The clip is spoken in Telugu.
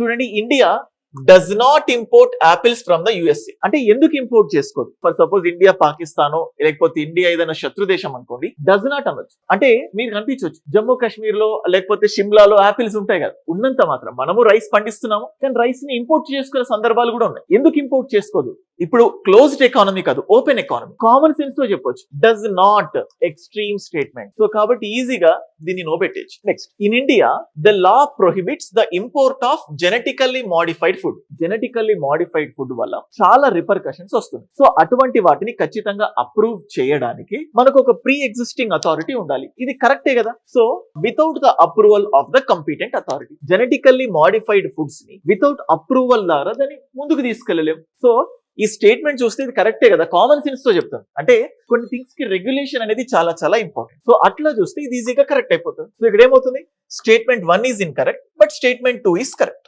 చూడండి, India does not import apples from the USA. అంటే ఎందుకు ఇంపోర్ట్ చేసుకోదు? ఫర్ సపోజ్ ఇండియా పాకిస్తానో లేకపోతే ఇండియా ఏదైనా శత్రు దేశం అనుకోండి, డస్ నాట్ అనొచ్చు. అంటే మీరు కనిపించవచ్చు జమ్మూ కాశ్మీర్ లో లేకపోతే షిమ్లాలో యాపిల్స్ ఉంటాయి కదా, ఉన్నంత మాత్రం మనము రైస్ పండిస్తున్నాము, కానీ రైస్ ని ఇంపోర్ట్ చేసుకునే సందర్భాలు కూడా ఉన్నాయి. ఎందుకు ఇంపోర్ట్ చేసుకోదు? ఇప్పుడు క్లోజ్డ్ ఎకానమీ కాదు, ఓపెన్ ఎకానమీ. కామన్ సెన్స్ తో చెప్పొచ్చు, does not, extreme statement. So కాబట్టి ఈజీగా దీన్ని నోబెట్టేచ్చు. Next, in India the law prohibits the import of genetically modified food. Genetically modified food వల్ల చాలా రిపర్కషన్స్ వస్తుంది. సో అటువంటి వాటిని ఖచ్చితంగా అప్రూవ్ చేయడానికి మనకు ఒక ప్రీ ఎగ్జిస్టింగ్ అథారిటీ ఉండాలి. ఇది కరెక్టే కదా? So without the approval of the competent authority, genetically modified foods ని వితౌట్ అప్రూవల్ ద్వారా దాన్ని ముందుకు తీసుకెళ్లలేము. సో ఈ స్టేట్మెంట్ చూస్తే ఇది కరెక్టే కదా, కామన్ సెన్స్ తో చెప్తాను. అంటే కొన్ని థింగ్స్ కి రెగ్యులేషన్ అనేది చాలా చాలా ఇంపార్టెంట్. సో అట్లా చూస్తే ఇది ఈజీగా కరెక్ట్ అయిపోతుంది. సో ఇక్కడ ఏమవుతుంది, statement 1 is in correct but statement 2 is correct.